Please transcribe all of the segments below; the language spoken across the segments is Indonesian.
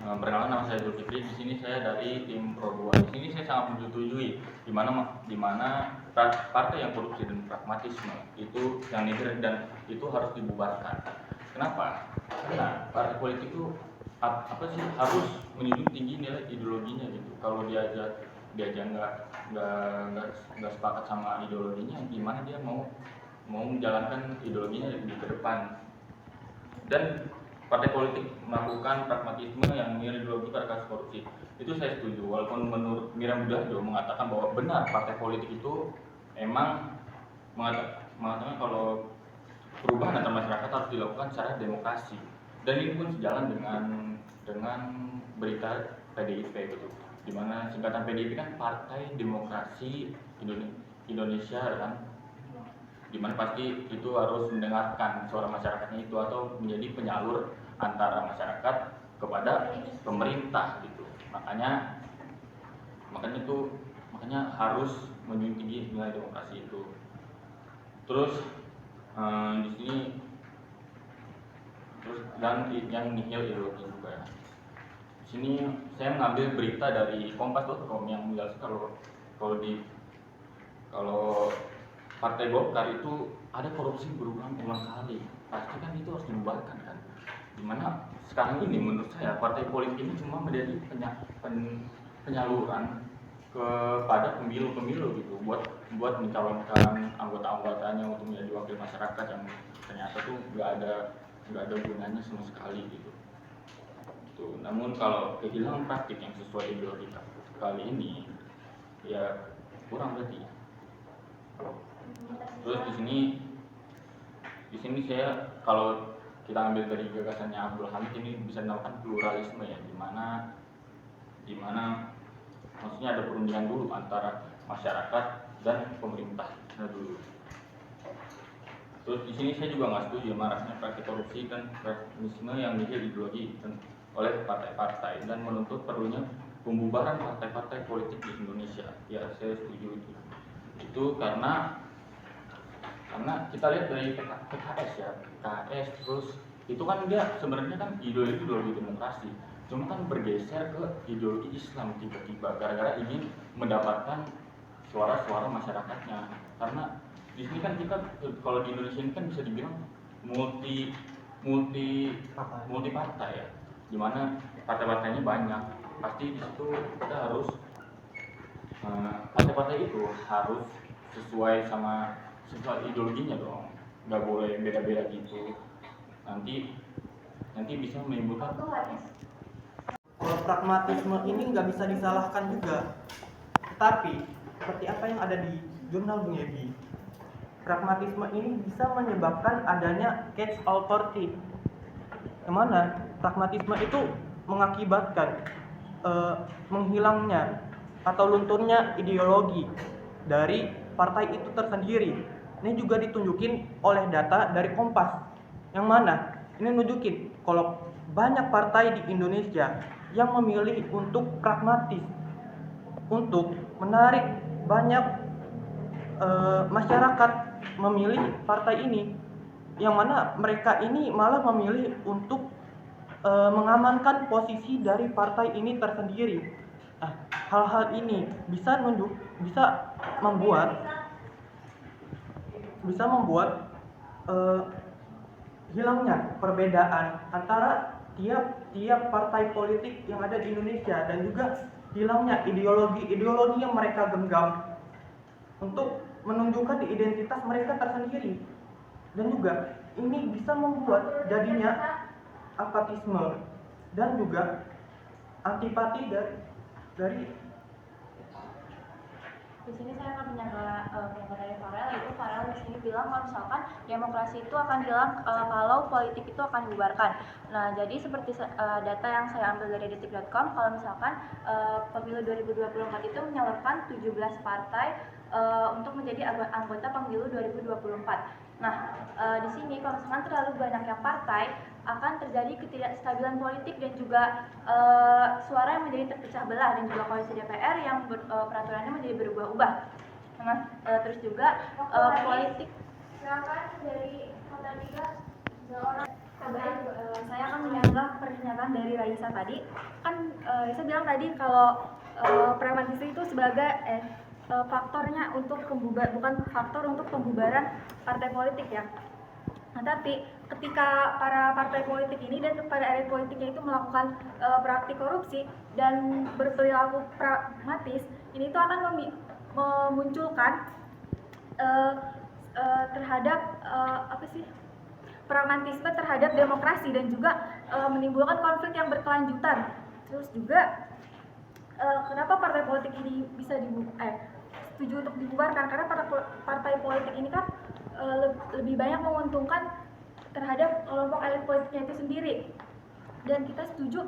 Perkenalkan, nama saya Zulkifli. Di sini saya dari tim Pro 2. Di sini saya sangat menyetujui di mana partai yang korupsi dan pragmatisme itu yang nihil dan itu harus dibubarkan. Kenapa? Karena partai politik itu harus menjunjung tinggi nilai ideologinya gitu. Kalau dia aja nggak sepakat sama ideologinya, gimana dia mau menjalankan ideologinya di ke depan? Dan partai politik melakukan pragmatisme yang nilai ideologi pada kasus korupsi itu saya setuju, walaupun menurut Miriam Budiarjo mengatakan bahwa benar partai politik itu emang mengatakan kalau perubahan antar masyarakat harus dilakukan secara demokrasi, dan ini pun sejalan dengan berita PDIP gitu, dimana singkatan PDIP kan Partai Demokrasi Indonesia kan, dimana pasti itu harus mendengarkan suara masyarakatnya itu atau menjadi penyalur antara masyarakat kepada pemerintah gitu. Makanya harus menjunjung tinggi nilai demokrasi itu. Terus di sini dan yang nihil ideologi juga ya. Di sini saya mengambil berita dari kompas.com yang menjelaskan kalau Partai Golkar itu ada korupsi berulang-ulang kali, pasti kan itu harus dibubarkan kan. Dimana sekarang ini menurut saya partai politik ini cuma menjadi penyaluran kepada pemilu gitu, buat mencalonkan anggota-anggotanya untuk menjadi wakil masyarakat yang ternyata tuh nggak ada gunanya sama sekali gitu. Tuh, namun kalau kehilangan praktik yang sesuai ideologi kali ini ya kurang berarti. Terus di sini saya kalau kita ambil dari gagasannya Abdul Hamid ini bisa dinamakan pluralisme ya, di mana maksudnya ada perundingan dulu antara masyarakat dan pemerintah dulu. Terus di sini saya juga nggak setuju maraknya praktik korupsi dan pragmatisme yang nihil ideologi oleh partai-partai dan menuntut perlunya pembubaran partai-partai politik di Indonesia. Ya, saya setuju itu. Itu karena kita lihat dari PKS ya, PKS terus itu kan dia sebenarnya kan ideologi demokrasi, cuma kan bergeser ke ideologi Islam tiba-tiba gara-gara ingin mendapatkan suara-suara masyarakatnya. Karena di sini kan kita kalau di Indonesia ini kan bisa dibilang multi partai ya, dimana partai-partainya banyak. Pasti di situ kita harus partai-partai itu harus sesuai ideologinya dong, nggak boleh beda-beda gitu. Nanti bisa menimbulkan. Kalau pragmatisme ini nggak bisa disalahkan juga, tetapi seperti apa yang ada di jurnal Bung Yegi, pragmatisme ini bisa menyebabkan adanya catch all party, yang mana pragmatisme itu mengakibatkan menghilangnya atau lunturnya ideologi dari partai itu tersendiri. Ini juga ditunjukin oleh data dari Kompas, yang mana ini nunjukin kalau banyak partai di Indonesia yang memilih untuk pragmatis, untuk menarik banyak masyarakat memilih partai ini, yang mana mereka ini malah memilih untuk mengamankan posisi dari partai ini tersendiri. Nah, hal-hal ini bisa membuat hilangnya perbedaan antara tiap partai politik yang ada di Indonesia, dan juga hilangnya ideologi yang mereka genggam untuk menunjukkan identitas mereka tersendiri. Dan juga ini bisa membuat jadinya apatisme dan juga antipati dari Di sini saya akan menyangka dari Farel, yaitu Farel di sini bilang kalau misalkan demokrasi itu akan hilang kalau politik itu akan dibubarkan. Nah, jadi seperti data yang saya ambil dari detik.com, kalau misalkan pemilu 2024 itu menyalurkan 17 partai untuk menjadi anggota pemilu 2024. Nah, di sini kalau misalkan terlalu banyak yang partai, akan terjadi ketidakstabilan politik dan juga suara yang menjadi terpecah belah, dan juga koalisi DPR yang peraturannya menjadi berubah-ubah. Nah, terus juga politik. Silakan dari Kota 3 orang. Saya akan menyanggah pernyataan dari Raisa tadi. Kan Raisa bilang tadi kalau pragmatisme itu sebagai faktornya untuk bukan faktor untuk pembubaran partai politik ya. Nah, tapi ketika para partai politik ini dan pada elit politiknya itu melakukan praktik korupsi dan berperilaku pragmatis, ini tuh akan memunculkan terhadap pragmatisme terhadap demokrasi dan juga menimbulkan konflik yang berkelanjutan. Terus juga kenapa partai politik ini bisa setuju untuk dibubarkan, karena partai politik ini kan lebih banyak menguntungkan terhadap kelompok elit politiknya itu sendiri. Dan kita setuju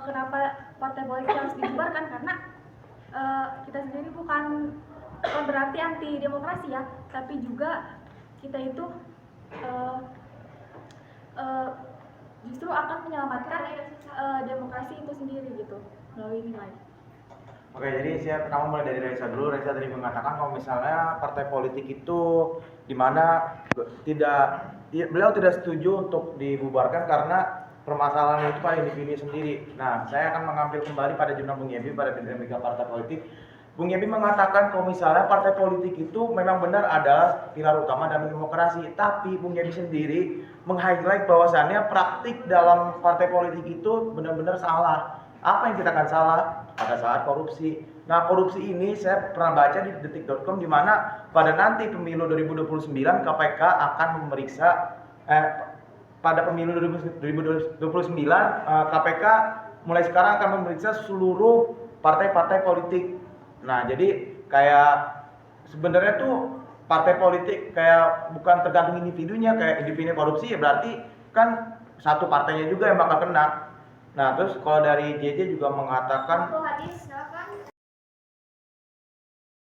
kenapa partai politik harus dibubarkan, karena kita sendiri bukan berarti anti demokrasi ya, tapi juga kita itu justru akan menyelamatkan demokrasi itu sendiri gitu melalui nilai. Oke, jadi saya pertama mulai dari Reza dulu. Reza tadi mengatakan kalau misalnya partai politik itu dimana beliau tidak setuju untuk dibubarkan karena permasalahan itu pada individu sendiri. Nah, saya akan mengambil kembali pada jurnal Bung Yebi pada dinamika partai politik. Bung Yebi mengatakan kalau misalnya partai politik itu memang benar adalah pilar utama dalam demokrasi, tapi Bung Yebi sendiri meng-highlight bahwasannya praktik dalam partai politik itu benar-benar salah. Apa yang kita akan salah? Pada saat korupsi. Nah, korupsi ini saya pernah baca di detik.com di mana pada nanti pemilu 2029 KPK akan memeriksa pada pemilu 2029 KPK mulai sekarang akan memeriksa seluruh partai-partai politik. Nah, jadi kayak sebenarnya tuh partai politik kayak bukan tergantung individunya, kayak individu korupsi ya berarti kan satu partainya juga yang bakal kena. Nah, terus kalau dari JJ juga mengatakan Hadis